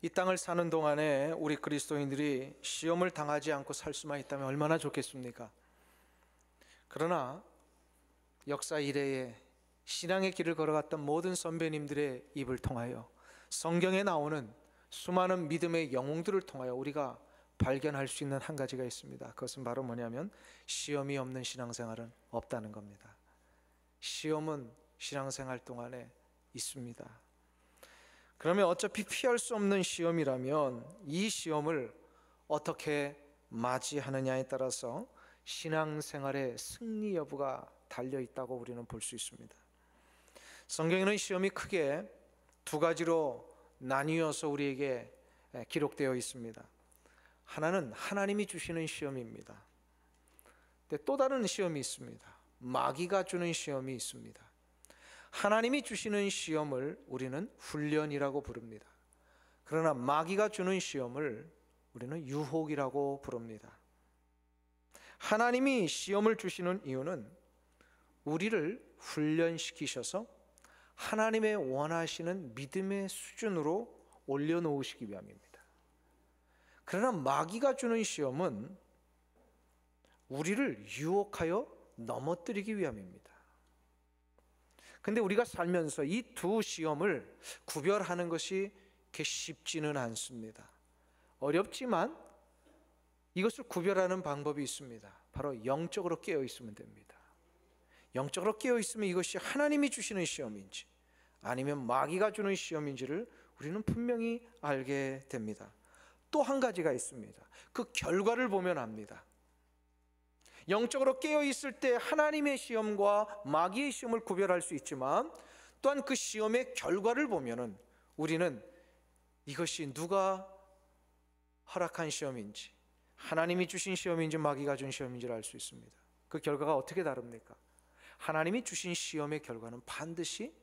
이 땅을 사는 동안에 우리 그리스도인들이 시험을 당하지 않고 살 수만 있다면 얼마나 좋겠습니까? 그러나 역사 이래에 신앙의 길을 걸어갔던 모든 선배님들의 입을 통하여 성경에 나오는 수많은 믿음의 영웅들을 통하여 우리가 발견할 수 있는 한 가지가 있습니다. 그것은 바로 뭐냐면 시험이 없는 신앙생활은 없다는 겁니다. 시험은 신앙생활 동안에 있습니다. 그러면 어차피 피할 수 없는 시험이라면 이 시험을 어떻게 맞이하느냐에 따라서 신앙생활의 승리 여부가 달려있다고 우리는 볼 수 있습니다. 성경에는 시험이 크게 두 가지로 나뉘어서 우리에게 기록되어 있습니다. 하나는 하나님이 주시는 시험입니다. 근데 또 다른 시험이 있습니다. 마귀가 주는 시험이 있습니다. 하나님이 주시는 시험을 우리는 훈련이라고 부릅니다. 그러나 마귀가 주는 시험을 우리는 유혹이라고 부릅니다. 하나님이 시험을 주시는 이유는 우리를 훈련시키셔서 하나님의 원하시는 믿음의 수준으로 올려놓으시기 위함입니다. 그러나 마귀가 주는 시험은 우리를 유혹하여 넘어뜨리기 위함입니다. 근데 우리가 살면서 이 두 시험을 구별하는 것이 그렇게 쉽지는 않습니다. 어렵지만 이것을 구별하는 방법이 있습니다. 바로 영적으로 깨어 있으면 됩니다. 영적으로 깨어 있으면 이것이 하나님이 주시는 시험인지 아니면 마귀가 주는 시험인지를 우리는 분명히 알게 됩니다. 또 한 가지가 있습니다. 그 결과를 보면 압니다. 영적으로 깨어 있을 때 하나님의 시험과 마귀의 시험을 구별할 수 있지만 또한 그 시험의 결과를 보면은 우리는 이것이 누가 허락한 시험인지 하나님이 주신 시험인지 마귀가 준 시험인지를 알 수 있습니다. 그 결과가 어떻게 다릅니까? 하나님이 주신 시험의 결과는 반드시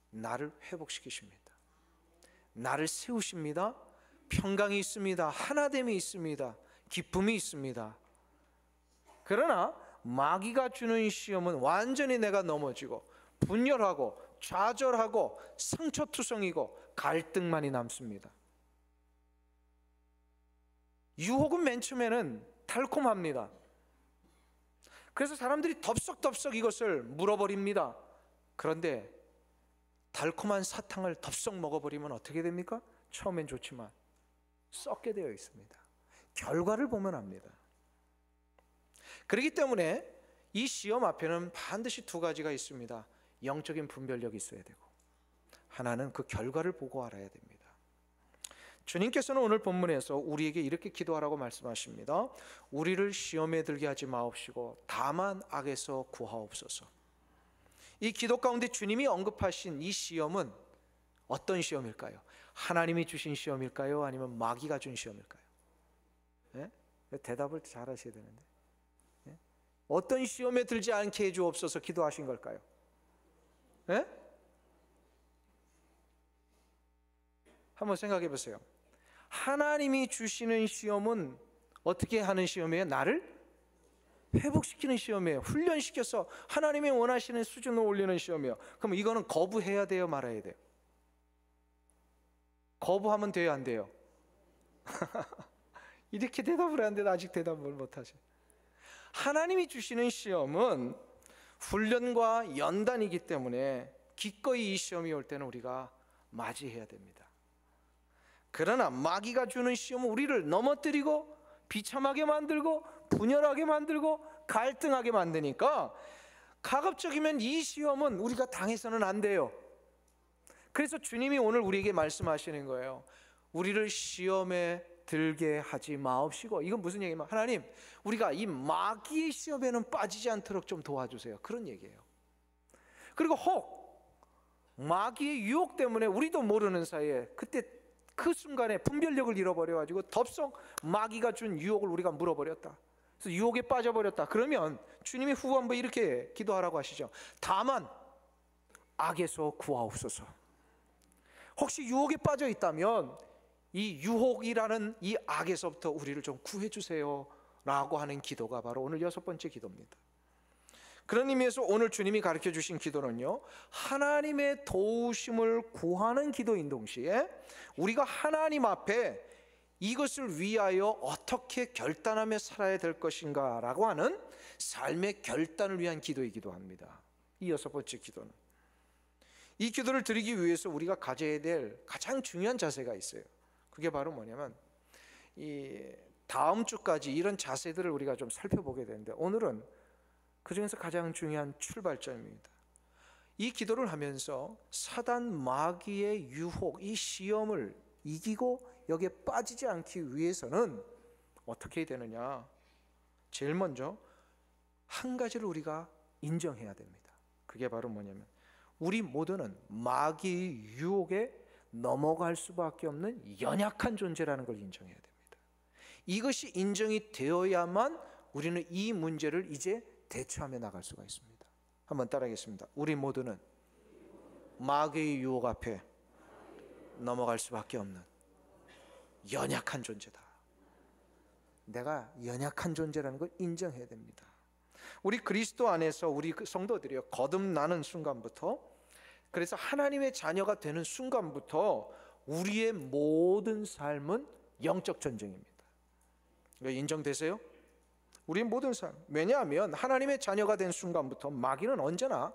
나를 회복시키십니다. 나를 세우십니다. 평강이 있습니다. 하나됨이 있습니다. 기쁨이 있습니다. 그러나 마귀가 주는 시험은 완전히 내가 넘어지고 분열하고 좌절하고 상처투성이고 갈등만이 남습니다. 유혹은 맨 처음에는 달콤합니다. 그래서 사람들이 덥석덥석 이것을 물어버립니다. 그런데 달콤한 사탕을 덥석 먹어버리면 어떻게 됩니까? 처음엔 좋지만 썩게 되어 있습니다. 결과를 보면 압니다. 그렇기 때문에 이 시험 앞에는 반드시 두 가지가 있습니다. 영적인 분별력이 있어야 되고 하나는 그 결과를 보고 알아야 됩니다. 주님께서는 오늘 본문에서 우리에게 이렇게 기도하라고 말씀하십니다. 우리를 시험에 들게 하지 마옵시고 다만 악에서 구하옵소서. 이 기도 가운데 주님이 언급하신 이 시험은 어떤 시험일까요? 하나님이 주신 시험일까요? 아니면 마귀가 준 시험일까요? 네? 대답을 잘 하셔야 되는데 네? 어떤 시험에 들지 않게 해주옵소서 기도하신 걸까요? 네? 한번 생각해 보세요. 하나님이 주시는 시험은 어떻게 하는 시험이에요? 나를 회복시키는 시험이에요. 훈련시켜서 하나님이 원하시는 수준으로 올리는 시험이에요. 그럼 이거는 거부해야 돼요? 말아야 돼요? 거부하면 돼요? 안 돼요? 이렇게 대답을 하는데 아직 대답을 못하죠. 하나님이 주시는 시험은 훈련과 연단이기 때문에 기꺼이 이 시험이 올 때는 우리가 맞이해야 됩니다. 그러나 마귀가 주는 시험은 우리를 넘어뜨리고 비참하게 만들고 분열하게 만들고 갈등하게 만드니까 가급적이면 이 시험은 우리가 당해서는 안 돼요. 그래서 주님이 오늘 우리에게 말씀하시는 거예요. 우리를 시험에 들게 하지 마옵시고. 이건 무슨 얘기냐면 하나님 우리가 이 마귀의 시험에는 빠지지 않도록 좀 도와주세요. 그런 얘기예요. 그리고 혹 마귀의 유혹 때문에 우리도 모르는 사이에 그때 그 순간에 분별력을 잃어버려가지고 덥석 마귀가 준 유혹을 우리가 물어버렸다. 그래서 유혹에 빠져버렸다. 그러면 주님이 후반부에 이렇게 기도하라고 하시죠. 다만 악에서 구하옵소서. 혹시 유혹에 빠져 있다면 이 유혹이라는 이 악에서부터 우리를 좀 구해주세요 라고 하는 기도가 바로 오늘 6번째 기도입니다. 그런 의미에서 오늘 주님이 가르쳐 주신 기도는요, 하나님의 도우심을 구하는 기도인 동시에 우리가 하나님 앞에 이것을 위하여 어떻게 결단하며 살아야 될 것인가 라고 하는 삶의 결단을 위한 기도이기도 합니다. 이 6번째 기도는, 이 기도를 드리기 위해서 우리가 가져야 될 가장 중요한 자세가 있어요. 그게 바로 뭐냐면, 이 다음 주까지 이런 자세들을 우리가 좀 살펴보게 되는데, 오늘은 그 중에서 가장 중요한 출발점입니다. 이 기도를 하면서 사단 마귀의 유혹, 이 시험을 이기고 여기에 빠지지 않기 위해서는 어떻게 해야 되느냐? 제일 먼저 한 가지를 우리가 인정해야 됩니다. 그게 바로 뭐냐면, 우리 모두는 마귀의 유혹에 넘어갈 수밖에 없는 연약한 존재라는 걸 인정해야 됩니다. 이것이 인정이 되어야만 우리는 이 문제를 이제 대처하며 나갈 수가 있습니다. 한번 따라하겠습니다. 우리 모두는 마귀의 유혹 앞에 넘어갈 수밖에 없는 연약한 존재다. 내가 연약한 존재라는 걸 인정해야 됩니다. 우리 그리스도 안에서 우리 성도들이요, 거듭나는 순간부터, 그래서 하나님의 자녀가 되는 순간부터 우리의 모든 삶은 영적 전쟁입니다. 이거 인정되세요? 우리 모든 삶. 왜냐하면 하나님의 자녀가 된 순간부터 마귀는 언제나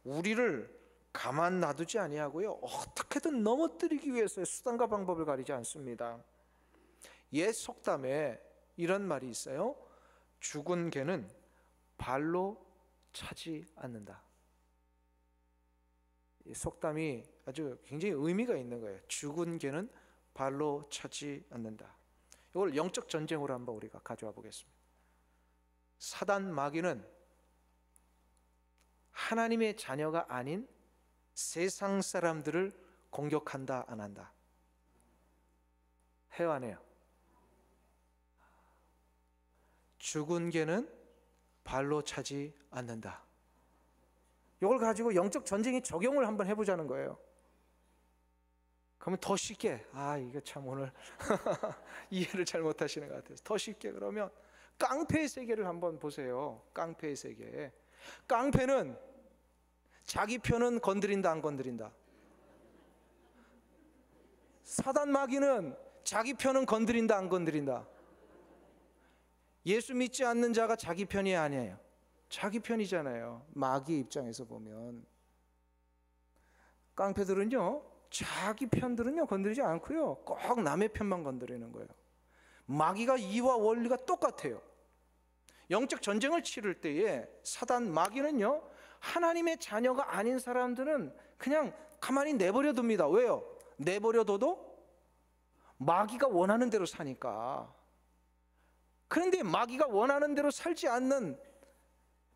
우리를 가만 놔두지 아니하고요, 어떻게든 넘어뜨리기 위해서의 수단과 방법을 가리지 않습니다. 옛 속담에 이런 말이 있어요. 죽은 개는 발로 차지 않는다. 이 속담이 아주 굉장히 의미가 있는 거예요. 죽은 개는 발로 차지 않는다. 이걸 영적 전쟁으로 한번 우리가 가져와 보겠습니다. 사단 마귀는 하나님의 자녀가 아닌 세상 사람들을 공격한다, 안 한다? 해요, 안 해요? 죽은 개는 발로 차지 않는다. 이걸 가지고 영적 전쟁에 적용을 한번 해보자는 거예요. 그러면 더 쉽게, 이거 참 오늘 이해를 잘못하시는 것 같아서 더 쉽게, 그러면 깡패의 세계를 한번 보세요. 깡패의 세계. 깡패는 자기 편은 건드린다, 안 건드린다? 사단 마귀는 자기 편은 건드린다, 안 건드린다? 예수 믿지 않는 자가 자기 편이 아니에요. 자기 편이잖아요. 마귀의 입장에서 보면. 깡패들은요, 자기 편들은요 건드리지 않고요, 꼭 남의 편만 건드리는 거예요. 마귀가 이와 원리가 똑같아요. 영적 전쟁을 치를 때에 사단 마귀는요, 하나님의 자녀가 아닌 사람들은 그냥 가만히 내버려 둡니다. 왜요? 내버려 둬도 마귀가 원하는 대로 사니까. 그런데 마귀가 원하는 대로 살지 않는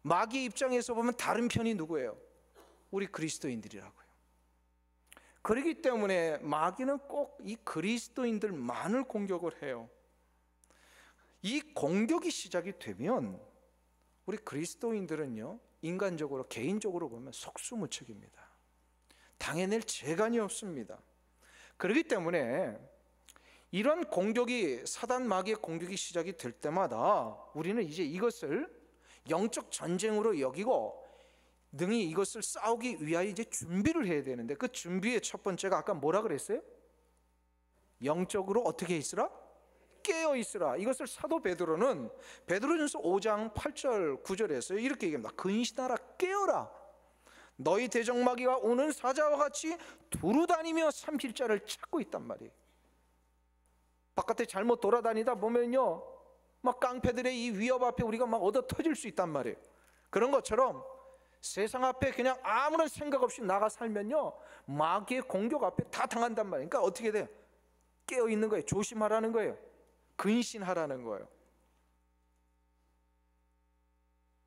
마귀의 입장에서 보면 다른 편이 누구예요? 우리 그리스도인들이라고요. 그렇기 때문에 마귀는 꼭 이 그리스도인들만을 공격을 해요. 이 공격이 시작이 되면 우리 그리스도인들은요, 인간적으로, 개인적으로 보면 속수무책입니다. 당해낼 재간이 없습니다. 그렇기 때문에 이런 공격이, 사단 마귀의 공격이 시작이 될 때마다 우리는 이제 이것을 영적 전쟁으로 여기고 능히 이것을 싸우기 위하여 이제 준비를 해야 되는데, 그 준비의 첫 번째가 아까 뭐라 그랬어요? 영적으로 어떻게 있으라? 깨어 있으라. 이것을 사도 베드로는 베드로전서 5장 8절 9절에서 이렇게 얘기합니다. 근신하라, 깨어라. 너희 대적마귀가 오는 사자와 같이 두루다니며 삼킬 자를 찾고 있단 말이에요. 바깥에 잘못 돌아다니다 보면요, 막 깡패들의 이 위협 앞에 우리가 막 얻어 터질 수 있단 말이에요. 그런 것처럼 세상 앞에 그냥 아무런 생각 없이 나가 살면요, 마귀의 공격 앞에 다 당한단 말이에요. 그러니까 어떻게 돼요? 깨어 있는 거예요. 조심하라는 거예요. 근신하라는 거예요.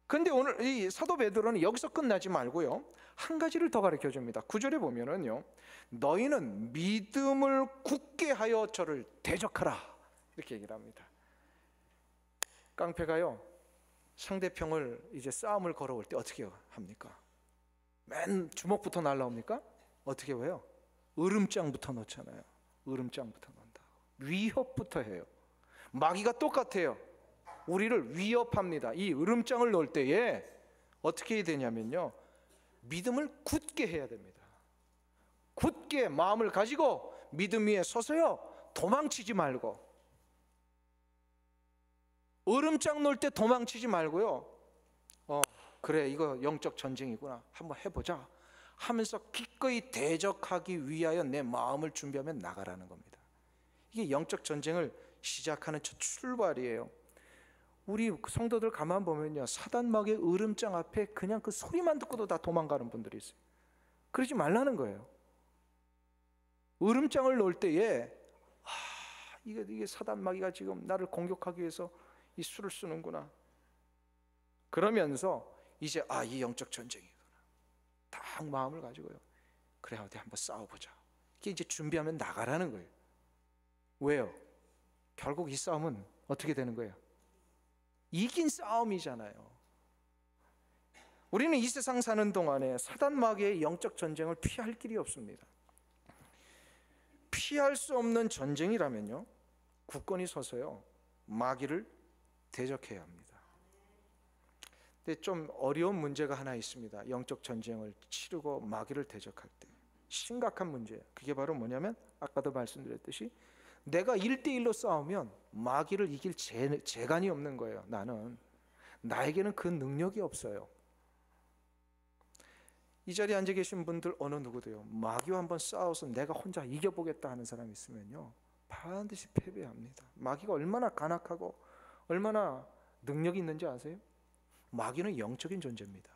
근데 오늘 이 사도 베드로는 여기서 끝나지 말고요, 한 가지를 더 가르쳐 줍니다. 9절에 보면은요, 너희는 믿음을 굳게 하여 저를 대적하라, 이렇게 얘기를 합니다. 깡패가요, 상대편을 이제 싸움을 걸어올 때 어떻게 합니까? 맨 주먹부터 날라옵니까? 어떻게 해요? 으름장부터 넣잖아요. 으름장부터 넣는다. 위협부터 해요. 마귀가 똑같아요. 우리를 위협합니다. 이 으름장을 넣을 때에 어떻게 해야 되냐면요, 믿음을 굳게 해야 됩니다. 굳게 마음을 가지고 믿음 위에 서서요, 도망치지 말고, 얼음장 놓을 때 도망치지 말고요, 그래, 이거 영적 전쟁이구나, 한번 해보자 하면서 기꺼이 대적하기 위하여 내 마음을 준비하면 나가라는 겁니다. 이게 영적 전쟁을 시작하는 첫 출발이에요. 우리 성도들 가만 보면요, 사단막의 얼음장 앞에 그냥 그 소리만 듣고도 다 도망가는 분들이 있어요. 그러지 말라는 거예요. 얼음장을 놓을 때에 이게 사단마귀가 지금 나를 공격하기 위해서 이 수를 쓰는구나, 그러면서 이제 이 영적 전쟁이구나 딱 마음을 가지고요, 그래 어디 한번 싸워보자, 이게 이제 준비하면 나가라는 거예요. 왜요? 결국 이 싸움은 어떻게 되는 거예요? 이긴 싸움이잖아요. 우리는 이 세상 사는 동안에 사단마귀의 영적 전쟁을 피할 길이 없습니다. 피할 수 없는 전쟁이라면요, 굳건히 서서요, 마귀를 대적해야 합니다. 근데 좀 어려운 문제가 하나 있습니다. 영적 전쟁을 치르고 마귀를 대적할 때 심각한 문제예요. 그게 바로 뭐냐면, 아까도 말씀드렸듯이 내가 1대1로 싸우면 마귀를 이길 재간이 없는 거예요. 나에게는 그 능력이 없어요. 이 자리에 앉아 계신 분들 어느 누구도요, 마귀와 한번 싸워서 내가 혼자 이겨보겠다 하는 사람이 있으면요, 반드시 패배합니다. 마귀가 얼마나 간악하고 얼마나 능력이 있는지 아세요? 마귀는 영적인 존재입니다.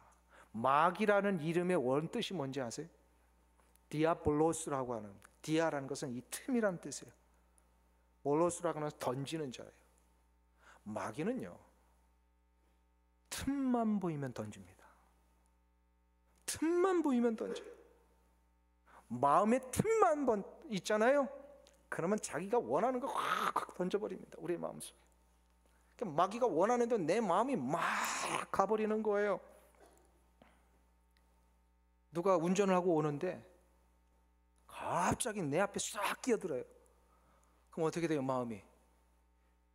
마귀라는 이름의 원뜻이 뭔지 아세요? 디아볼로스라고 하는, 디아라는 것은 이 틈이라는 뜻이에요. 볼로스라고 하는 던지는 자예요. 마귀는요, 틈만 보이면 던집니다. 틈만 보이면 던져요. 마음에 틈만 있잖아요, 그러면 자기가 원하는 거 확 던져버립니다. 우리의 마음속에. 그러니까 마귀가 원하는 대로 내 마음이 막 가버리는 거예요. 누가 운전을 하고 오는데 갑자기 내 앞에 싹 끼어들어요. 그럼 어떻게 돼요? 마음이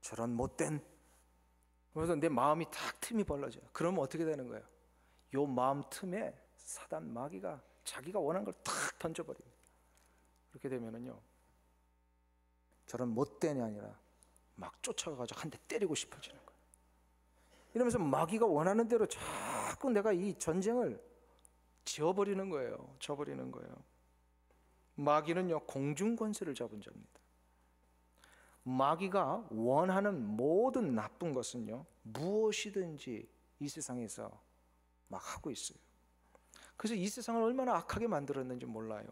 저런 못된, 그래서 내 마음이 탁 틈이 벌어져요. 그러면 어떻게 되는 거예요? 요 마음 틈에 사단 마귀가 자기가 원하는 걸 탁 던져버립니다. 그렇게 되면은요, 저런 못된이 아니라 막 쫓아가가지고 한 대 때리고 싶어지는 거예요. 이러면서 마귀가 원하는 대로 자꾸 내가 이 전쟁을 지어버리는 거예요. 져버리는 거예요. 마귀는요, 공중 권세를 잡은 자입니다. 마귀가 원하는 모든 나쁜 것은요, 무엇이든지 이 세상에서 막 하고 있어요. 그래서 이 세상을 얼마나 악하게 만들었는지 몰라요.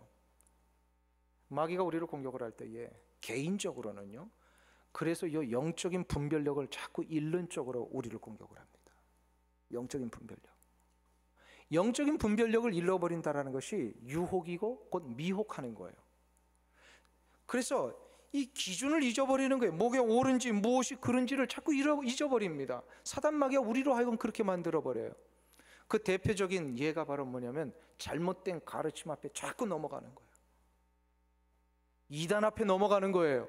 마귀가 우리를 공격을 할 때에 개인적으로는요, 그래서 이 영적인 분별력을 자꾸 잃는 쪽으로 우리를 공격을 합니다. 영적인 분별력. 영적인 분별력을 잃어버린다는 것이 유혹이고 곧 미혹하는 거예요. 그래서 이 기준을 잊어버리는 거예요. 뭐가 옳은지 무엇이 그른지를 자꾸 잊어버립니다. 사단마귀가 우리로 하여금 그렇게 만들어버려요. 그 대표적인 예가 바로 뭐냐면, 잘못된 가르침 앞에 자꾸 넘어가는 거예요. 이단 앞에 넘어가는 거예요.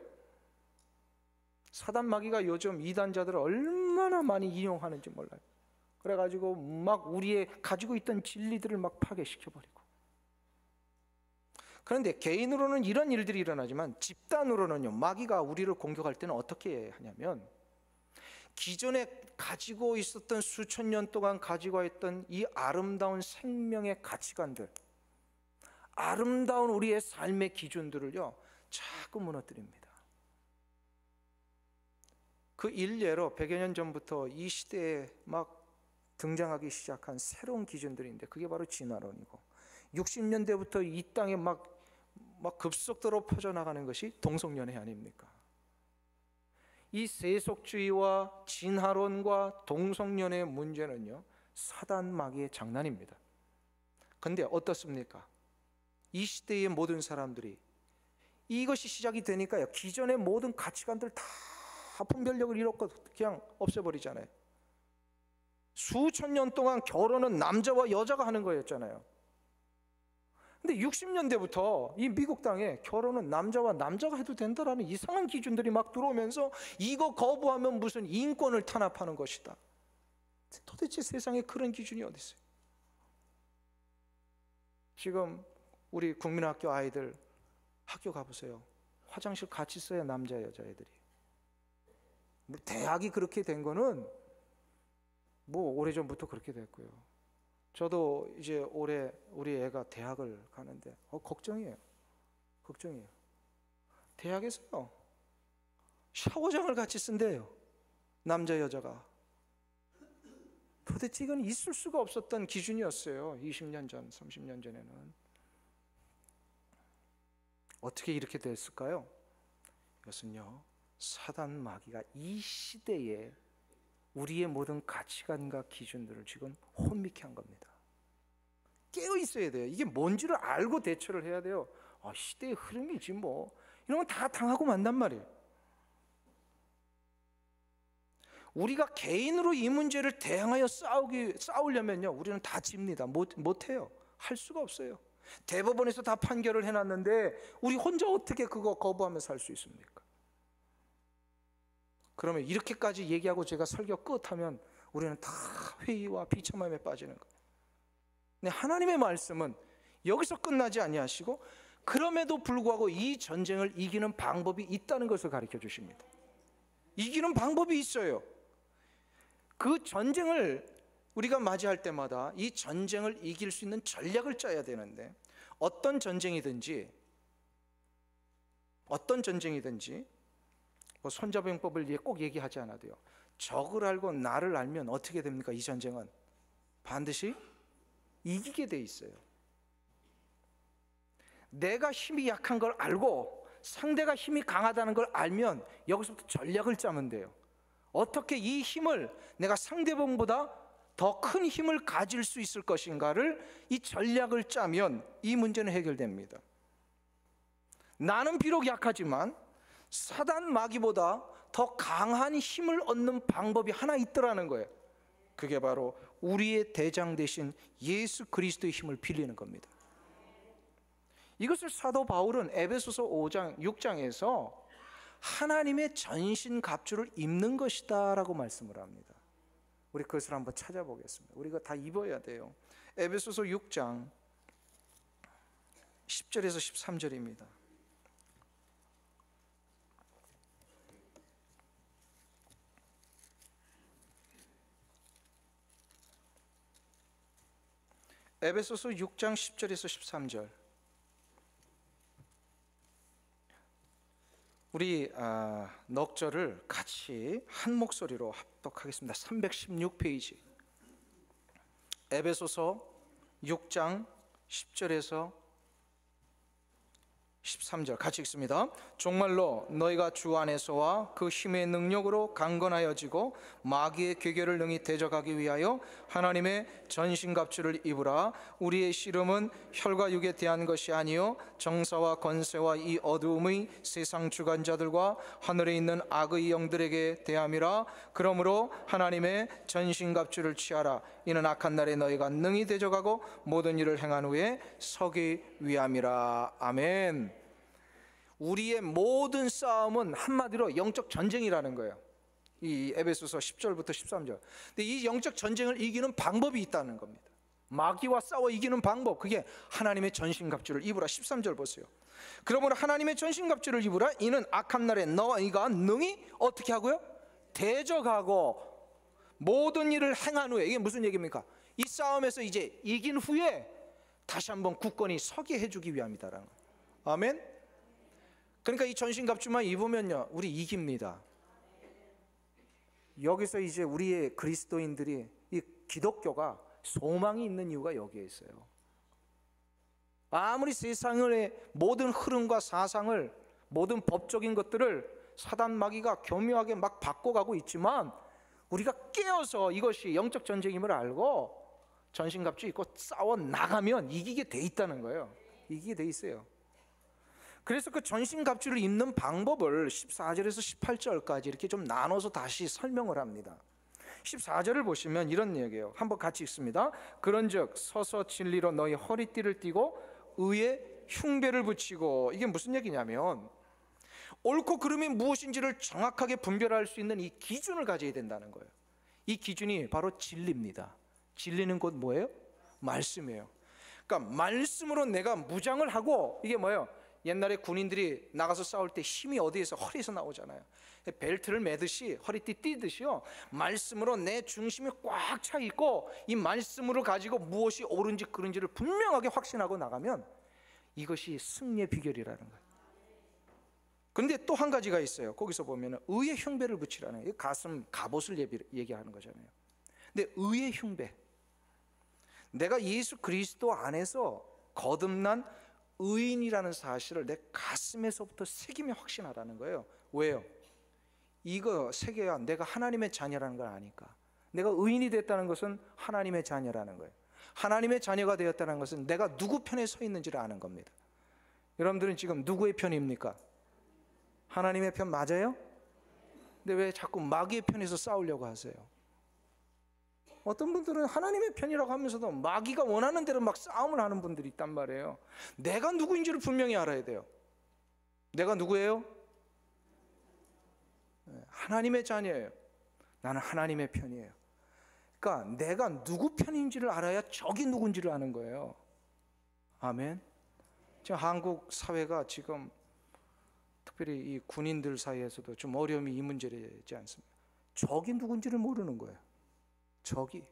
사단마귀가 요즘 이단자들을 얼마나 많이 이용하는지 몰라요. 그래가지고 막 우리의 가지고 있던 진리들을 막 파괴시켜버리고. 그런데 개인으로는 이런 일들이 일어나지만 집단으로는요, 마귀가 우리를 공격할 때는 어떻게 하냐면, 기존에 가지고 있었던 수천 년 동안 가지고 있던 이 아름다운 생명의 가치관들, 아름다운 우리의 삶의 기준들을요, 자꾸 무너뜨립니다. 그 일례로 100여 년 전부터 이 시대에 막 등장하기 시작한 새로운 기준들인데, 그게 바로 진화론이고, 60년대부터 이 땅에 막 급속도로 퍼져나가는 것이 동성연애 아닙니까? 이 세속주의와 진화론과 동성연애의 문제는요, 사단 마귀의 장난입니다. 그런데 어떻습니까? 이 시대의 모든 사람들이 이것이 시작이 되니까요, 기존의 모든 가치관들 다 분별력을 잃었고 그냥 없애버리잖아요. 수천 년 동안 결혼은 남자와 여자가 하는 거였잖아요. 근데 60년대부터 이 미국 땅에 결혼은 남자와 남자가 해도 된다라는 이상한 기준들이 막 들어오면서, 이거 거부하면 무슨 인권을 탄압하는 것이다, 도대체 세상에 그런 기준이 어디 있어요? 지금 우리 국민학교 아이들 학교 가보세요. 화장실 같이 써요, 남자 여자애들이. 대학이 그렇게 된 거는 뭐 오래전부터 그렇게 됐고요. 저도 이제 올해 우리 애가 대학을 가는데 걱정이에요. 대학에서요, 샤워장을 같이 쓴대요, 남자 여자가. 도대체 이건 있을 수가 없었던 기준이었어요. 20년 전, 30년 전에는. 어떻게 이렇게 됐을까요? 이것은요, 사단 마귀가 이 시대에 우리의 모든 가치관과 기준들을 지금 혼미케 한 겁니다. 깨어 있어야 돼요. 이게 뭔지를 알고 대처를 해야 돼요. 시대의 흐름이지 뭐, 이런 건 다 당하고 만단 말이에요. 우리가 개인으로 이 문제를 대항하여 싸우려면요, 우리는 다 집니다. 못해요. 할 수가 없어요. 대법원에서 다 판결을 해놨는데 우리 혼자 어떻게 그거 거부하면서 살 수 있습니까? 그러면 이렇게까지 얘기하고 제가 설교 끝하면 우리는 다 회의와 비참함에 빠지는 거예요. 근데 하나님의 말씀은 여기서 끝나지 아니하시고, 그럼에도 불구하고 이 전쟁을 이기는 방법이 있다는 것을 가르쳐 주십니다. 이기는 방법이 있어요. 그 전쟁을 우리가 맞이할 때마다 이 전쟁을 이길 수 있는 전략을 짜야 되는데, 어떤 전쟁이든지 뭐 손자병법을 꼭 얘기하지 않아도요, 적을 알고 나를 알면 어떻게 됩니까? 이 전쟁은 반드시 이기게 돼 있어요. 내가 힘이 약한 걸 알고 상대가 힘이 강하다는 걸 알면 여기서부터 전략을 짜면 돼요. 어떻게 이 힘을 내가 상대방보다 더 큰 힘을 가질 수 있을 것인가를, 이 전략을 짜면 이 문제는 해결됩니다. 나는 비록 약하지만 사단 마귀보다 더 강한 힘을 얻는 방법이 하나 있더라는 거예요. 그게 바로 우리의 대장 되신 예수 그리스도의 힘을 빌리는 겁니다. 이것을 사도 바울은 에베소서 5장 6장에서 하나님의 전신갑주를 입는 것이다 라고 말씀을 합니다. 우리 그것을 한번 찾아보겠습니다. 우리가 다 입어야 돼요. 에베소서 6장 10절에서 13절입니다. 에베소서 6장 10절에서 13절. 우리 넉절을 같이 한 목소리로 합독하겠습니다. 316페이지. 에베소서 6장 10절에서 13절 같이 읽습니다. 정말로 너희가 주 안에서와 그 힘의 능력으로 강건하여지고 마귀의 괴계를 능히 대적하기 위하여 하나님의 전신갑주를 입으라. 우리의 씨름은 혈과 육에 대한 것이 아니요 정사와 권세와 이 어두움의 세상 주관자들과 하늘에 있는 악의 영들에게 대함이라. 그러므로 하나님의 전신갑주를 취하라. 이는 악한 날에 너희가 능히 대적하고 모든 일을 행한 후에 서기 위함이라. 아멘. 우리의 모든 싸움은 한마디로 영적 전쟁이라는 거예요. 이 에베소서 10절부터 13절. 근데 이 영적 전쟁을 이기는 방법이 있다는 겁니다. 마귀와 싸워 이기는 방법, 그게 하나님의 전신갑주를 입으라. 13절 보세요. 그러므로 하나님의 전신갑주를 입으라. 이는 악한 날에 너희가 능히 어떻게 하고요? 대적하고 모든 일을 행한 후에. 이게 무슨 얘기입니까? 이 싸움에서 이제 이긴 후에 다시 한번 굳건히 서게 해주기 위함이다라는 거예요. 아멘. 그러니까 이 전신갑주만 입으면요, 우리 이깁니다. 여기서 이제 우리의 그리스도인들이, 이 기독교가 소망이 있는 이유가 여기에 있어요. 아무리 세상의 모든 흐름과 사상을, 모든 법적인 것들을 사단 마귀가 교묘하게 막 바꿔가고 있지만, 우리가 깨어서 이것이 영적 전쟁임을 알고 전신갑주 입고 싸워 나가면 이기게 돼 있다는 거예요. 이기게 돼 있어요. 그래서 그 전신갑주를 입는 방법을 14절에서 18절까지 이렇게 좀 나눠서 다시 설명을 합니다. 14절을 보시면 이런 얘기예요. 한번 같이 읽습니다. 그런즉 서서 진리로 너희 허리띠를 띠고 의에 흉배를 붙이고. 이게 무슨 얘기냐면 옳고 그름이 무엇인지를 정확하게 분별할 수 있는 이 기준을 가져야 된다는 거예요. 이 기준이 바로 진리입니다. 진리는 곧 뭐예요? 말씀이에요. 그러니까 말씀으로 내가 무장을 하고, 이게 뭐예요? 옛날에 군인들이 나가서 싸울 때 힘이 어디에서? 허리에서 나오잖아요. 벨트를 매듯이, 허리띠 띠듯이요, 말씀으로 내 중심이 꽉 차 있고 이 말씀으로 가지고 무엇이 옳은지 그른지를 분명하게 확신하고 나가면 이것이 승리의 비결이라는 거예요. 그런데 또 한 가지가 있어요. 거기서 보면 의의 흉배를 붙이라는 거예요. 가슴 갑옷을 얘기하는 거잖아요. 근데 의의 흉배, 내가 예수 그리스도 안에서 거듭난 의인이라는 사실을 내 가슴에서부터 새기며 확신하라는 거예요. 왜요? 이거 새겨야 내가 하나님의 자녀라는 걸 아니까. 내가 의인이 됐다는 것은 하나님의 자녀라는 거예요. 하나님의 자녀가 되었다는 것은 내가 누구 편에 서 있는지를 아는 겁니다. 여러분들은 지금 누구의 편입니까? 하나님의 편 맞아요? 근데 왜 자꾸 마귀의 편에서 싸우려고 하세요? 어떤 분들은 하나님의 편이라고 하면서도 마귀가 원하는 대로 막 싸움을 하는 분들이 있단 말이에요. 내가 누구인지를 분명히 알아야 돼요. 내가 누구예요? 하나님의 자녀예요. 나는 하나님의 편이에요. 그러니까 내가 누구 편인지를 알아야 적이 누군지를 아는 거예요. 아멘. 지금 한국 사회가 지금 특별히 이 군인들 사이에서도 좀 어려움이 이 문제지 않습니까? 적이 누군지를 모르는 거예요. 적이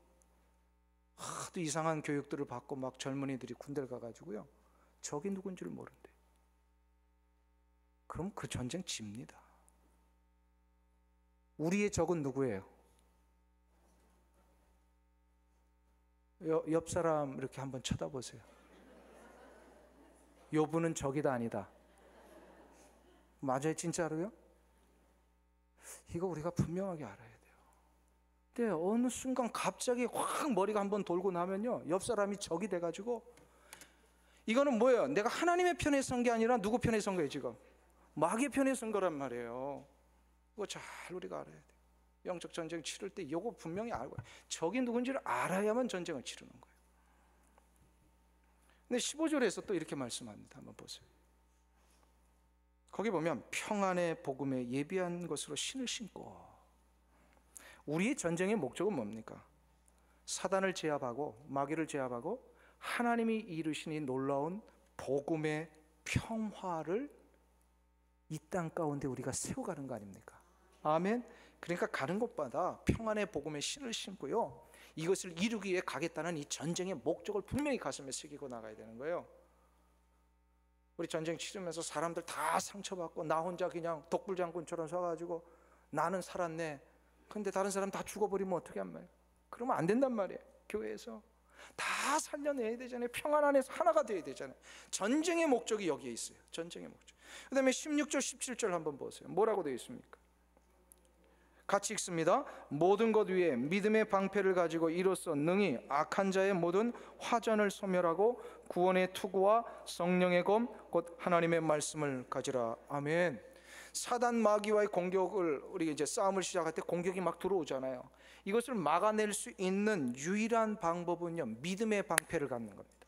하도 이상한 교육들을 받고 막 젊은이들이 군대를 가가지고요, 적이 누군지를 모른대. 그럼 그 전쟁 집니다. 우리의 적은 누구예요? 옆 사람 이렇게 한번 쳐다보세요. 요분은 적이다 아니다? 맞아요? 진짜로요? 이거 우리가 분명하게 알아야 돼요. 근데 어느 순간 갑자기 확 머리가 한번 돌고 나면요, 옆 사람이 적이 돼가지고, 이거는 뭐예요? 내가 하나님의 편에 선 게 아니라 누구 편에 선 거예요? 지금 마귀의 편에 선 거란 말이에요. 이거 잘 우리가 알아야 돼요. 영적 전쟁 치를 때 이거 분명히 알고, 적이 누군지를 알아야만 전쟁을 치르는 거예요. 근데 15절에서 또 이렇게 말씀합니다. 한번 보세요. 거기 보면 평안의 복음에 예비한 것으로 신을 신고. 우리의 전쟁의 목적은 뭡니까? 사단을 제압하고 마귀를 제압하고 하나님이 이루신 이 놀라운 복음의 평화를 이 땅 가운데 우리가 세워가는 거 아닙니까? 아멘. 그러니까 가는 곳마다 평안의 복음의 신을 신고요, 이것을 이루기 위해 가겠다는 이 전쟁의 목적을 분명히 가슴에 새기고 나가야 되는 거예요. 우리 전쟁 치르면서 사람들 다 상처받고 나 혼자 그냥 독불장군처럼 서가지고 나는 살았네, 근데 다른 사람 다 죽어버리면 어떻게 한 말이에요? 그러면 안 된단 말이에요. 교회에서 다 살려내야 되잖아요. 평안 안에서 하나가 돼야 되잖아요. 전쟁의 목적이 여기에 있어요. 전쟁의 목적. 그 다음에 16절 17절 한번 보세요. 뭐라고 되어 있습니까? 같이 읽습니다. 모든 것 위에 믿음의 방패를 가지고 이로써 능히 악한 자의 모든 화전을 소멸하고 구원의 투구와 성령의 검 곧 하나님의 말씀을 가지라. 아멘. 사단 마귀와의 공격을, 우리 이제 싸움을 시작할 때 공격이 막 들어오잖아요. 이것을 막아낼 수 있는 유일한 방법은요, 믿음의 방패를 갖는 겁니다.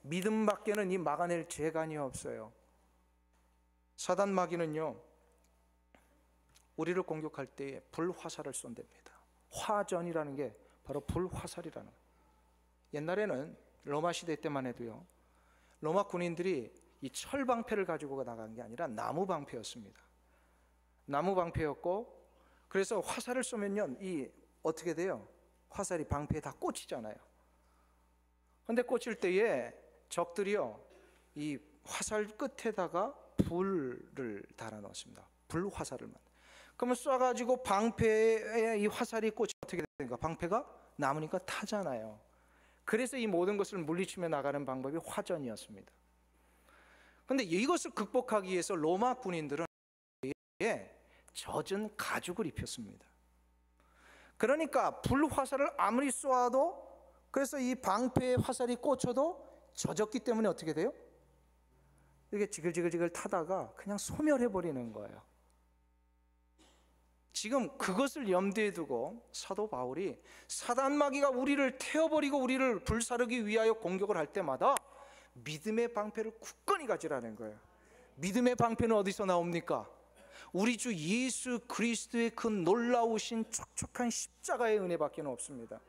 믿음밖에는 이 막아낼 재간이 없어요. 사단 마귀는요, 우리를 공격할 때에 불화살을 쏜답니다. 화전이라는 게 바로 불화살이라는 거예요. 옛날에는 로마 시대 때만 해도요, 로마 군인들이 이 철방패를 가지고 나간 게 아니라 나무 방패였습니다. 나무 방패였고, 그래서 화살을 쏘면요, 이 어떻게 돼요? 화살이 방패에 다 꽂히잖아요. 근데 꽂힐 때에 적들이요, 이 화살 끝에다가 불을 달아 넣습니다. 불화살을. 그러면 쏴가지고 방패에 이 화살이 꽂히면 어떻게 되는가? 방패가 남으니까 타잖아요. 그래서 이 모든 것을 물리치며 나가는 방법이 화전이었습니다. 그런데 이것을 극복하기 위해서 로마 군인들은 젖은 가죽을 입혔습니다. 그러니까 불화살을 아무리 쏘아도, 그래서 이 방패에 화살이 꽂혀도 젖었기 때문에 어떻게 돼요? 이게 지글지글 타다가 그냥 소멸해버리는 거예요. 지금 그것을 염두에 두고 사도 바울이 사단 마귀가 우리를 태워버리고 우리를 불사르기 위하여 공격을 할 때마다 믿음의 방패를 굳건히 가지라는 거예요. 믿음의 방패는 어디서 나옵니까? 우리 주 예수 그리스도의 그 놀라우신 촉촉한 십자가의 은혜밖에 없습니다.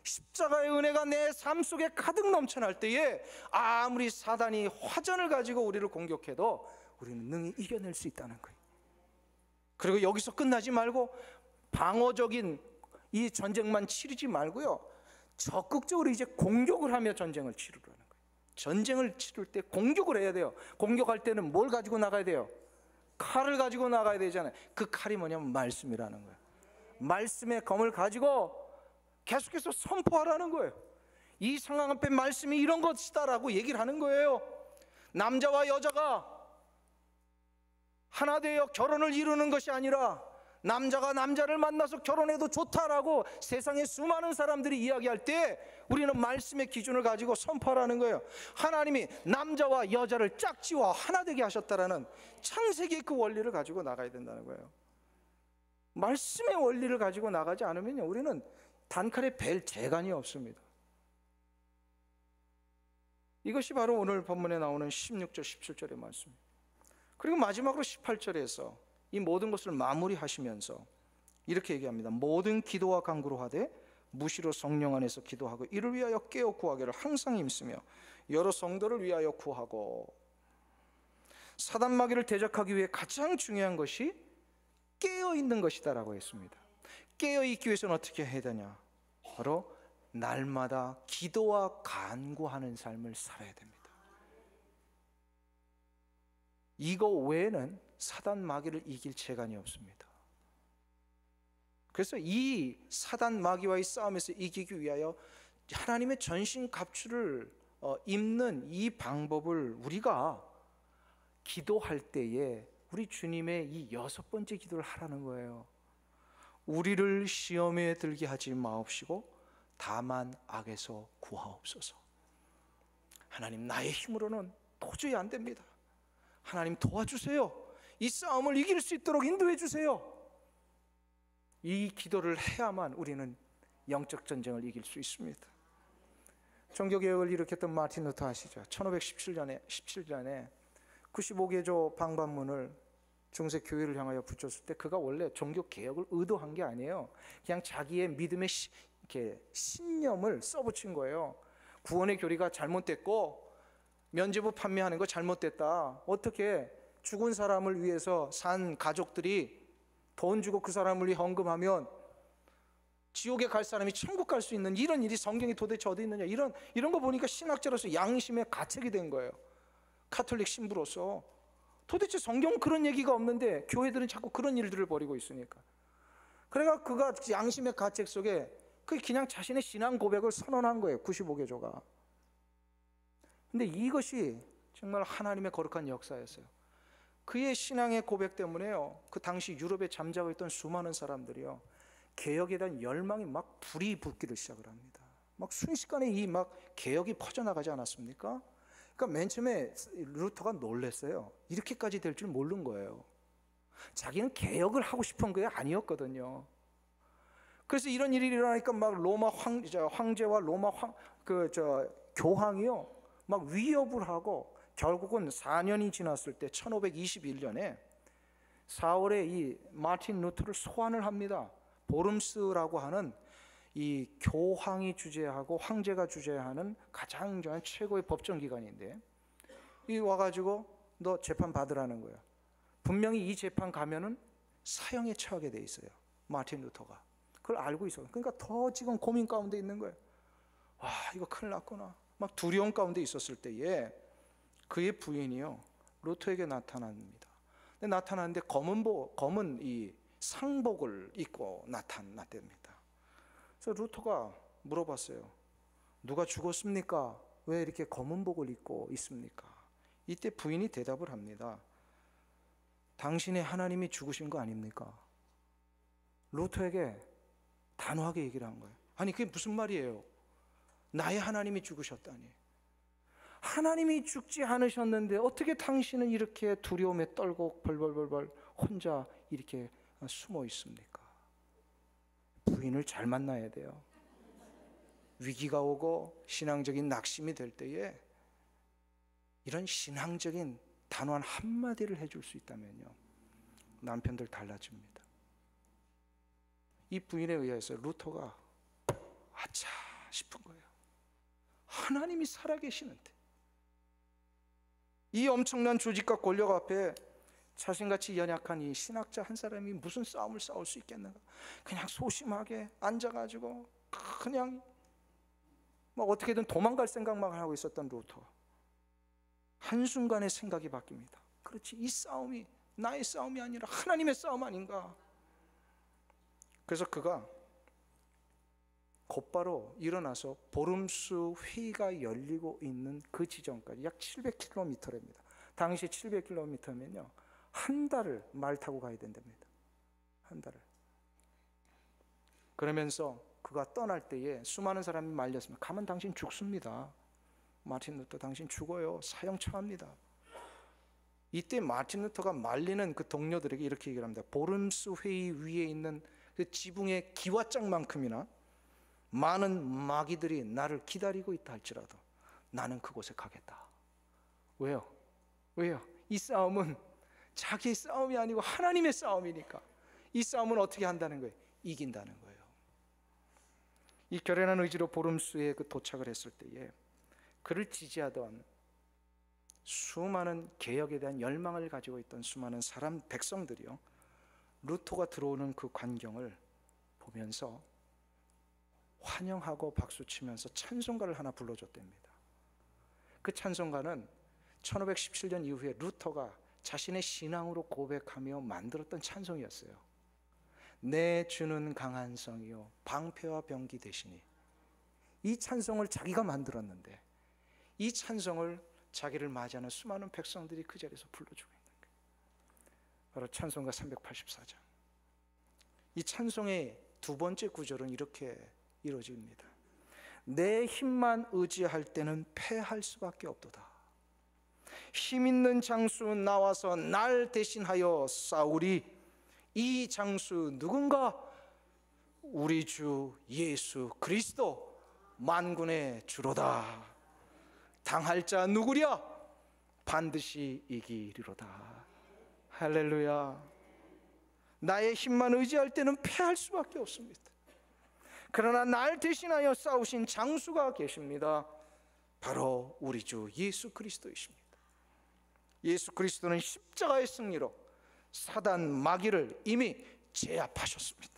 십자가의 은혜가 내 삶 속에 가득 넘쳐날 때에 아무리 사단이 화전을 가지고 우리를 공격해도 우리는 능히 이겨낼 수 있다는 거예요. 그리고 여기서 끝나지 말고 방어적인 이 전쟁만 치르지 말고요, 적극적으로 이제 공격을 하며 전쟁을 치르라는 거예요. 전쟁을 치를 때 공격을 해야 돼요. 공격할 때는 뭘 가지고 나가야 돼요? 칼을 가지고 나가야 되잖아요. 그 칼이 뭐냐면 말씀이라는 거예요. 말씀의 검을 가지고 계속해서 선포하라는 거예요. 이 상황 앞에 말씀이 이런 것이다라고 얘기를 하는 거예요. 남자와 여자가 하나 되어 결혼을 이루는 것이 아니라 남자가 남자를 만나서 결혼해도 좋다라고 세상의 수많은 사람들이 이야기할 때 우리는 말씀의 기준을 가지고 선포하라는 거예요. 하나님이 남자와 여자를 짝지어 하나 되게 하셨다라는 창세기의 그 원리를 가지고 나가야 된다는 거예요. 말씀의 원리를 가지고 나가지 않으면요, 우리는 단칼에 뵐 재간이 없습니다. 이것이 바로 오늘 본문에 나오는 16절 17절의 말씀입니다. 그리고 마지막으로 18절에서 이 모든 것을 마무리하시면서 이렇게 얘기합니다. 모든 기도와 간구로 하되 무시로 성령 안에서 기도하고 이를 위하여 깨어 구하기를 항상 힘쓰며 여러 성도를 위하여 구하고. 사단 마귀를 대적하기 위해 가장 중요한 것이 깨어 있는 것이다라고 했습니다. 깨어 있기 위해서는 어떻게 해야 되냐? 바로 날마다 기도와 간구하는 삶을 살아야 됩니다. 이거 외에는 사단 마귀를 이길 재간이 없습니다. 그래서 이 사단 마귀와의 싸움에서 이기기 위하여 하나님의 전신 갑주를 입는 이 방법을 우리가 기도할 때에 우리 주님의 이 6번째 기도를 하라는 거예요. 우리를 시험에 들게 하지 마옵시고 다만 악에서 구하옵소서. 하나님, 나의 힘으로는 도저히 안 됩니다. 하나님 도와주세요. 이 싸움을 이길 수 있도록 인도해 주세요. 이 기도를 해야만 우리는 영적 전쟁을 이길 수 있습니다. 종교개혁을 일으켰던 마틴 루터 아시죠? 1517년에 95개조 방반문을 중세 교회를 향하여 붙였을 때 그가 원래 종교개혁을 의도한 게 아니에요. 그냥 자기의 믿음의 이렇게 신념을 써붙인 거예요. 구원의 교리가 잘못됐고 면죄부 판매하는 거 잘못됐다. 어떻게 죽은 사람을 위해서 산 가족들이 돈 주고 그 사람을 위해 헌금하면 지옥에 갈 사람이 천국 갈 수 있는 이런 일이 성경에 도대체 어디 있느냐. 이런 거 보니까 신학자로서 양심의 가책이 된 거예요. 카톨릭 신부로서 도대체 성경은 그런 얘기가 없는데 교회들은 자꾸 그런 일들을 벌이고 있으니까. 그래가 그가 양심의 가책 속에 그냥 자신의 신앙 고백을 선언한 거예요. 95개조가. 근데 이것이 정말 하나님의 거룩한 역사였어요. 그의 신앙의 고백 때문에요, 그 당시 유럽에 잠자고 있던 수많은 사람들이요, 개혁에 대한 열망이 막 불이 붙기를 시작을 합니다. 막 순식간에 이 막 개혁이 퍼져나가지 않았습니까? 그러니까 맨 처음에 루터가 놀랐어요. 이렇게까지 될 줄 모르는 거예요. 자기는 개혁을 하고 싶은 게 아니었거든요. 그래서 이런 일이 일어나니까 막 로마 황제와 로마 교황이요 막 위협을 하고, 결국은 4년이 지났을 때 1521년에 4월에 이 마틴 루터를 소환을 합니다. 보름스라고 하는 이 교황이 주재하고 황제가 주재하는 가장 최고의 법정기관인데, 이 와가지고 너 재판 받으라는 거야. 분명히 이 재판 가면은 사형에 처하게 돼 있어요, 마틴 루터가. 그걸 알고 있어. 그러니까 더 지금 고민 가운데 있는 거예요. 와, 이거 큰일 났구나. 막 두려움 가운데 있었을 때에 그의 부인이요 루터에게 나타납니다. 근데 나타나는데 검은 이 상복을 입고 나타났답니다. 그래서 루터가 물어봤어요. 누가 죽었습니까? 왜 이렇게 검은 복을 입고 있습니까? 이때 부인이 대답을 합니다. 당신의 하나님이 죽으신 거 아닙니까? 루터에게 단호하게 얘기를 한 거예요. 아니, 그게 무슨 말이에요? 나의 하나님이 죽으셨다니. 하나님이 죽지 않으셨는데 어떻게 당신은 이렇게 두려움에 떨고 벌벌벌 혼자 이렇게 숨어 있습니까? 부인을 잘 만나야 돼요. 위기가 오고 신앙적인 낙심이 될 때에 이런 신앙적인 단호한 한마디를 해줄 수 있다면요, 남편들 달라집니다. 이 부인에 의해서 루터가 아차 싶은 거예요. 하나님이 살아계시는데 이 엄청난 조직과 권력 앞에 자신같이 연약한 이 신학자 한 사람이 무슨 싸움을 싸울 수 있겠는가? 그냥 소심하게 앉아가지고 그냥 뭐 어떻게든 도망갈 생각만 하고 있었던 루터, 한순간에 생각이 바뀝니다. 그렇지, 이 싸움이 나의 싸움이 아니라 하나님의 싸움 아닌가? 그래서 그가 곧바로 일어나서 보름수 회의가 열리고 있는 그 지점까지 약 700km랍니다. 당시 700km면요 한 달을 말 타고 가야 된답니다. 한 달을. 그러면서 그가 떠날 때에 수많은 사람이 말렸습니다. 가면 당신 죽습니다. 마틴 루터, 당신 죽어요. 사형 처합니다. 이때 마틴 루터가 말리는 그 동료들에게 이렇게 얘기를 합니다. 보름수 회의 위에 있는 그 지붕의 기와장만큼이나 많은 마귀들이 나를 기다리고 있다 할지라도 나는 그곳에 가겠다. 왜요? 이 싸움은 자기의 싸움이 아니고 하나님의 싸움이니까 이 싸움은 어떻게 한다는 거예요? 이긴다는 거예요. 이 결연한 의지로 보름수에 그 도착을 했을 때에 그를 지지하던 수많은 개혁에 대한 열망을 가지고 있던 수많은 사람 백성들이요 루터가 들어오는 그 광경을 보면서 환영하고 박수치면서 찬송가를 하나 불러줬답니다. 그 찬송가는 1517년 이후에 루터가 자신의 신앙으로 고백하며 만들었던 찬송이었어요. 내 주는 강한 성이요 방패와 병기 되시니. 이 찬송을 자기가 만들었는데 이 찬송을 자기를 맞이하는 수많은 백성들이 그 자리에서 불러주고 있는 거예요. 바로 찬송가 384장. 이 찬송의 두 번째 구절은 이렇게 이루어집니다. 내 힘만 의지할 때는 패할 수밖에 없도다. 힘 있는 장수 나와서 날 대신하여 싸우리. 이 장수 누군가? 우리 주 예수 그리스도 만군의 주로다. 당할 자 누구랴? 반드시 이기리로다. 할렐루야. 나의 힘만 의지할 때는 패할 수밖에 없습니다. 그러나 날 대신하여 싸우신 장수가 계십니다. 바로 우리 주 예수 그리스도이십니다. 예수 그리스도는 십자가의 승리로 사단 마귀를 이미 제압하셨습니다.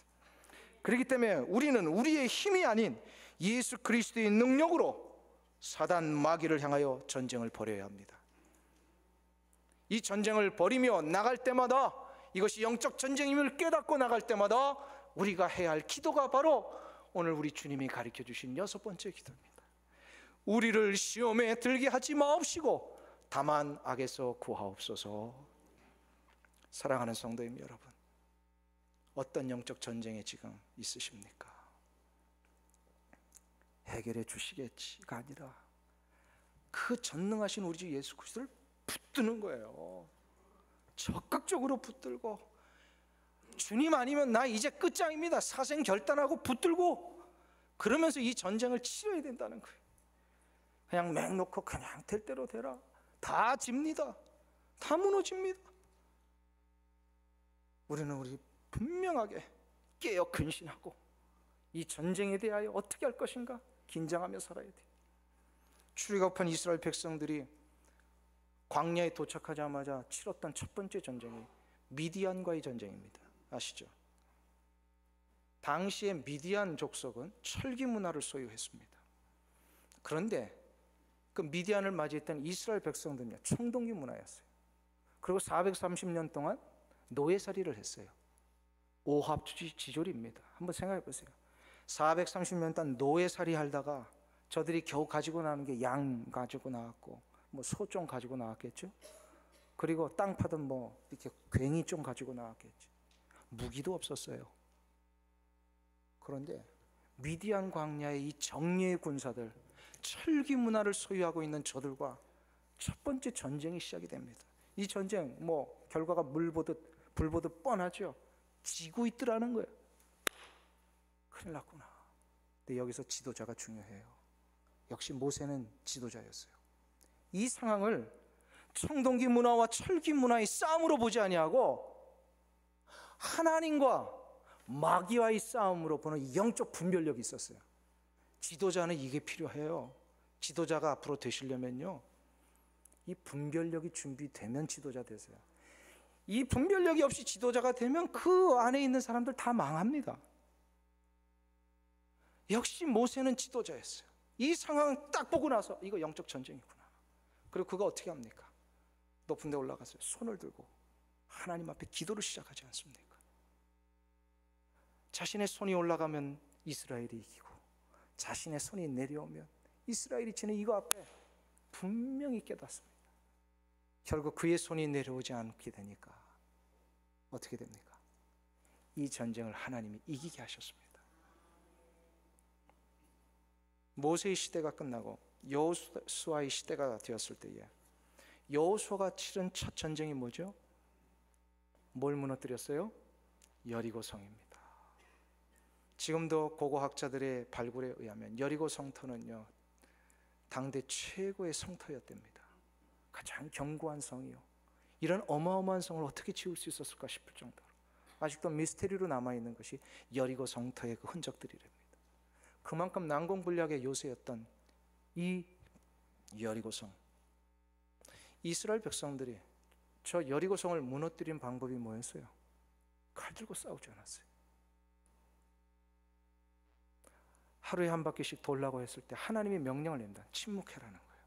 그렇기 때문에 우리는 우리의 힘이 아닌 예수 그리스도의 능력으로 사단 마귀를 향하여 전쟁을 벌여야 합니다. 이 전쟁을 벌이며 나갈 때마다 이것이 영적 전쟁임을 깨닫고 나갈 때마다 우리가 해야 할 기도가 바로 오늘 우리 주님이 가르쳐 주신 6번째 기도입니다. 우리를 시험에 들게 하지 마옵시고 다만 악에서 구하옵소서. 사랑하는 성도님 여러분, 어떤 영적 전쟁에 지금 있으십니까? 해결해 주시겠지가 아니라 그 전능하신 우리 주 예수 그리스도를 붙드는 거예요. 적극적으로 붙들고, 주님 아니면 나 이제 끝장입니다, 사생 결단하고 붙들고, 그러면서 이 전쟁을 치러야 된다는 거예요. 그냥 맹 놓고 그냥 될 대로 되라, 다 집니다, 다 무너집니다. 우리는 우리 분명하게 깨어 근신하고 이 전쟁에 대하여 어떻게 할 것인가 긴장하며 살아야 돼요. 출애굽한 이스라엘 백성들이 광야에 도착하자마자 치렀던 첫 번째 전쟁이 미디안과의 전쟁입니다. 아시죠? 당시에 미디안 족속은 철기 문화를 소유했습니다. 그런데 그 미디안을 맞이했던 이스라엘 백성들은요, 청동기 문화였어요. 그리고 430년 동안 노예살이를 했어요. 오합지졸입니다. 한번 생각해 보세요. 430년 동안 노예살이 하다가 저들이 겨우 가지고 나오는 게 양 가지고 나왔고 뭐 소 좀 가지고 나왔겠죠. 그리고 땅 파든 뭐 이렇게 괭이 좀 가지고 나왔겠죠. 무기도 없었어요. 그런데 미디안 광야의 이 정예의 군사들, 철기 문화를 소유하고 있는 저들과 첫 번째 전쟁이 시작이 됩니다. 이 전쟁 뭐 결과가 물 보듯 불 보듯 뻔하죠. 지고 있더라는 거예요. 큰일 났구나. 근데 여기서 지도자가 중요해요. 역시 모세는 지도자였어요. 이 상황을 청동기 문화와 철기 문화의 싸움으로 보지 아니하고 하나님과 마귀와의 싸움으로 보는 영적 분별력이 있었어요. 지도자는 이게 필요해요. 지도자가 앞으로 되시려면요, 이 분별력이 준비되면 지도자 되세요. 이 분별력이 없이 지도자가 되면 그 안에 있는 사람들 다 망합니다. 역시 모세는 지도자였어요. 이 상황 딱 보고 나서 이거 영적 전쟁이구나. 그리고 그가 어떻게 합니까? 높은 데 올라가서 손을 들고 하나님 앞에 기도를 시작하지 않습니까? 자신의 손이 올라가면 이스라엘이 이기고, 자신의 손이 내려오면 이스라엘이 지는 이거 앞에 분명히 깨닫습니다. 결국 그의 손이 내려오지 않게 되니까 어떻게 됩니까? 이 전쟁을 하나님이 이기게 하셨습니다. 모세의 시대가 끝나고 여호수아의 시대가 되었을 때에 여호수아가 치른 첫 전쟁이 뭐죠? 뭘 무너뜨렸어요? 여리고 성입니다. 지금도 고고학자들의 발굴에 의하면 여리고 성터는요, 당대 최고의 성터였답니다. 가장 견고한 성이요. 이런 어마어마한 성을 어떻게 지을 수 있었을까 싶을 정도로 아직도 미스테리로 남아있는 것이 여리고 성터의 그 흔적들이랍니다. 그만큼 난공불락의 요새였던 이 여리고성, 이스라엘 백성들이 저 여리고성을 무너뜨린 방법이 뭐였어요? 칼 들고 싸우지 않았어요. 하루에 한 바퀴씩 돌라고 했을 때 하나님이 명령을 낸다. 침묵해라는 거예요.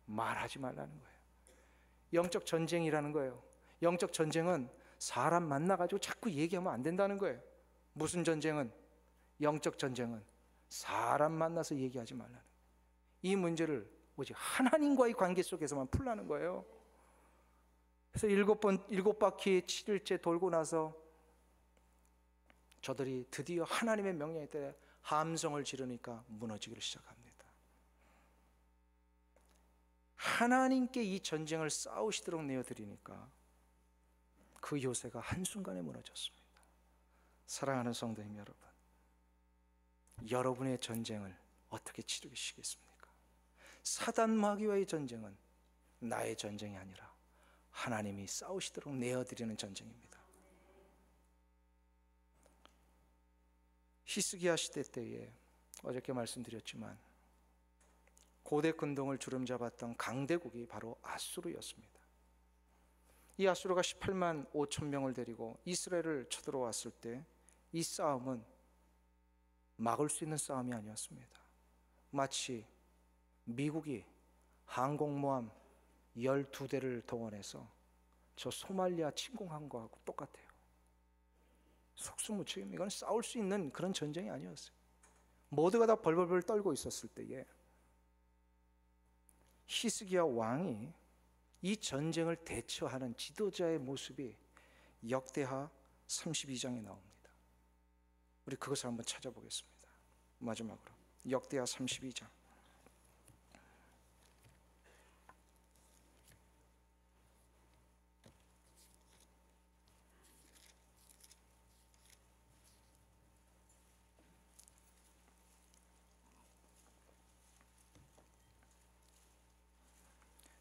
말하지 말라는 거예요. 영적 전쟁이라는 거예요. 영적 전쟁은 사람 만나가지고 자꾸 얘기하면 안 된다는 거예요. 무슨 전쟁은? 영적 전쟁은 사람 만나서 얘기하지 말라는 거예요. 이 문제를 오직 하나님과의 관계 속에서만 풀라는 거예요. 그래서 7바퀴 7일째 돌고 나서 저들이 드디어 하나님의 명령에 따라 함성을 지르니까 무너지기를 시작합니다. 하나님께 이 전쟁을 싸우시도록 내어드리니까 그 요새가 한순간에 무너졌습니다. 사랑하는 성도님 여러분, 여러분의 전쟁을 어떻게 치르시겠습니까? 사단 마귀와의 전쟁은 나의 전쟁이 아니라 하나님이 싸우시도록 내어드리는 전쟁입니다. 히스기야 시대 때에 어저께 말씀드렸지만 고대 근동을 주름잡았던 강대국이 바로 아수르였습니다. 이 아수르가 18만 5천 명을 데리고 이스라엘을 쳐들어왔을 때 이 싸움은 막을 수 있는 싸움이 아니었습니다. 마치 미국이 항공모함 12대를 동원해서 저 소말리아 침공한 거하고 똑같아요. 속수무책입니다. 이건 싸울 수 있는 그런 전쟁이 아니었어요. 모두가 다 벌벌벌 떨고 있었을 때에 히스기야 왕이 이 전쟁을 대처하는 지도자의 모습이 역대하 32장에 나옵니다. 우리 그것을 한번 찾아보겠습니다. 마지막으로 역대하 32장.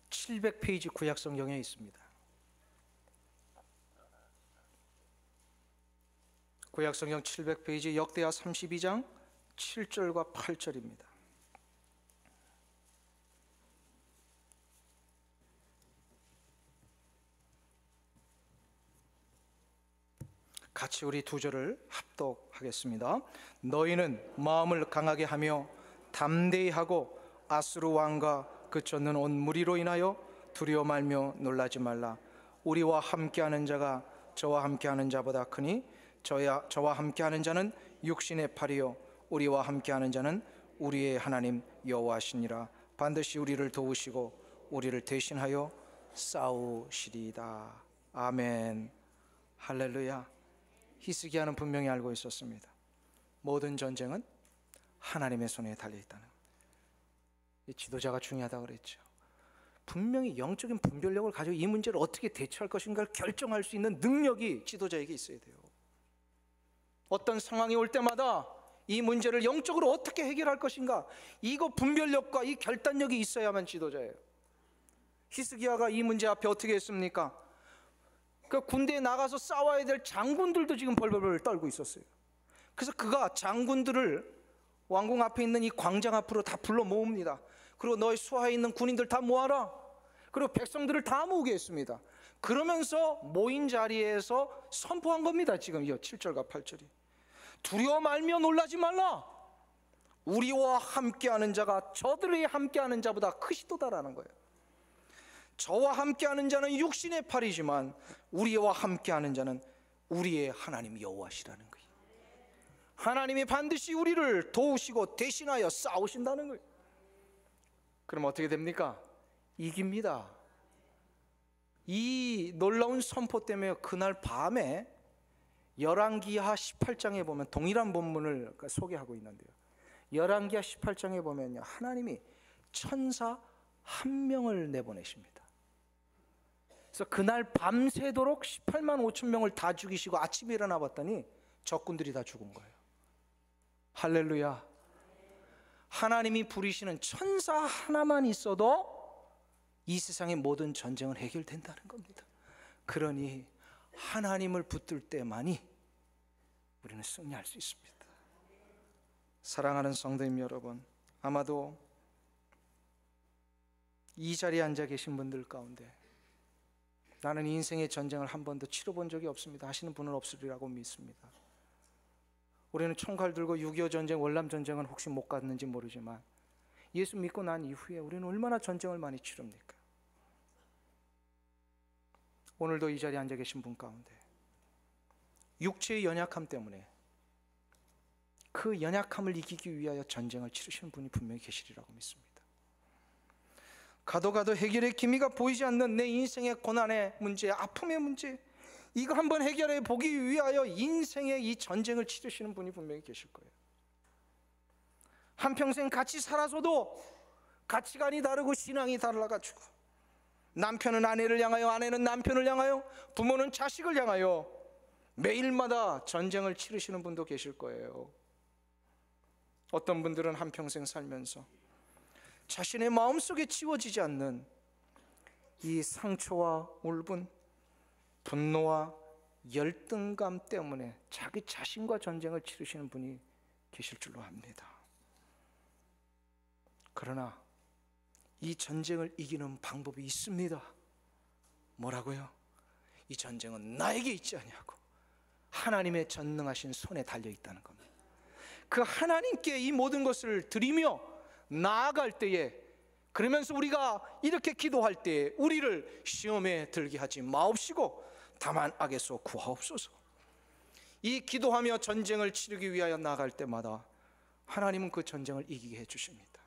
(700페이지) 구약성경에 있습니다. 구약성경 700페이지 역대하 32장 7절과 8절입니다. 같이 우리 두 절을 합독하겠습니다. 너희는 마음을 강하게 하며 담대히 하고 아수르 왕과 그 쫓는 온 무리로 인하여 두려워 말며 놀라지 말라. 우리와 함께하는 자가 저와 함께하는 자보다 크니 저와 함께하는 자는 육신의 팔이요 우리와 함께하는 자는 우리의 하나님 여호와시니라. 반드시 우리를 도우시고 우리를 대신하여 싸우시리다. 아멘. 할렐루야. 히스기야는 분명히 알고 있었습니다. 모든 전쟁은 하나님의 손에 달려있다는 거예요. 지도자가 중요하다고 그랬죠. 분명히 영적인 분별력을 가지고 이 문제를 어떻게 대처할 것인가를 결정할 수 있는 능력이 지도자에게 있어야 돼요. 어떤 상황이 올 때마다 이 문제를 영적으로 어떻게 해결할 것인가, 이거 분별력과 이 결단력이 있어야만 지도자예요. 히스기야가 이 문제 앞에 어떻게 했습니까? 그 군대에 나가서 싸워야 될 장군들도 지금 벌벌벌 떨고 있었어요. 그래서 그가 장군들을 왕궁 앞에 있는 이 광장 앞으로 다 불러 모읍니다. 그리고 너희 수하에 있는 군인들 다 모아라. 그리고 백성들을 다 모으게 했습니다. 그러면서 모인 자리에서 선포한 겁니다. 지금 이 7절과 8절이. 두려워 말며 놀라지 말라. 우리와 함께하는 자가 저들이 함께하는 자보다 크시도다라는 거예요. 저와 함께하는 자는 육신의 팔이지만 우리와 함께하는 자는 우리의 하나님 여호와시라는 거예요. 하나님이 반드시 우리를 도우시고 대신하여 싸우신다는 거예요. 그럼 어떻게 됩니까? 이깁니다. 이 놀라운 선포 때문에 그날 밤에 열왕기하 18장에 보면 동일한 본문을 소개하고 있는데요, 열왕기하 18장에 보면요, 하나님이 천사 한 명을 내보내십니다. 그래서 그날 밤새도록 18만 5천 명을 다 죽이시고 아침에 일어나 봤더니 적군들이 다 죽은 거예요. 할렐루야. 하나님이 부리시는 천사 하나만 있어도 이 세상의 모든 전쟁은 해결된다는 겁니다. 그러니 하나님을 붙들 때만이 우리는 승리할 수 있습니다. 사랑하는 성도님 여러분, 아마도 이 자리에 앉아 계신 분들 가운데 나는 인생의 전쟁을 한 번도 치러본 적이 없습니다 하시는 분은 없으리라고 믿습니다. 우리는 총칼 들고 6.25 전쟁, 월남 전쟁은 혹시 못 갔는지 모르지만 예수 믿고 난 이후에 우리는 얼마나 전쟁을 많이 치릅니까? 오늘도 이 자리에 앉아 계신 분 가운데 육체의 연약함 때문에 그 연약함을 이기기 위하여 전쟁을 치르시는 분이 분명히 계시리라고 믿습니다. 가도 가도 해결의 기미가 보이지 않는 내 인생의 고난의 문제, 아픔의 문제, 이거 한번 해결해 보기 위하여 인생의 이 전쟁을 치르시는 분이 분명히 계실 거예요. 한평생 같이 살아서도 가치관이 다르고 신앙이 달라가지고 남편은 아내를 향하여, 아내는 남편을 향하여, 부모는 자식을 향하여 매일마다 전쟁을 치르시는 분도 계실 거예요. 어떤 분들은 한평생 살면서 자신의 마음속에 지워지지 않는 이 상처와 울분, 분노와 열등감 때문에 자기 자신과 전쟁을 치르시는 분이 계실 줄로 압니다. 그러나 이 전쟁을 이기는 방법이 있습니다. 뭐라고요? 이 전쟁은 나에게 있지 아니하고 하나님의 전능하신 손에 달려있다는 겁니다. 그 하나님께 이 모든 것을 드리며 나아갈 때에, 그러면서 우리가 이렇게 기도할 때에 우리를 시험에 들게 하지 마옵시고 다만 악에서 구하옵소서. 이 기도하며 전쟁을 치르기 위하여 나아갈 때마다 하나님은 그 전쟁을 이기게 해주십니다.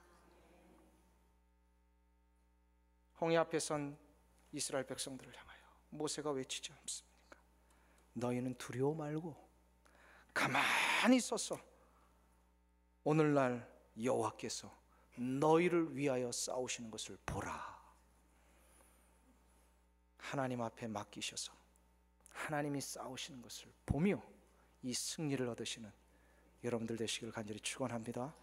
홍해 앞에 선 이스라엘 백성들을 향하여 모세가 외치지 않습니까? 너희는 두려워 말고 가만히 서서 오늘날 여호와께서 너희를 위하여 싸우시는 것을 보라. 하나님 앞에 맡기셔서 하나님이 싸우시는 것을 보며 이 승리를 얻으시는 여러분들 되시기를 간절히 축원합니다.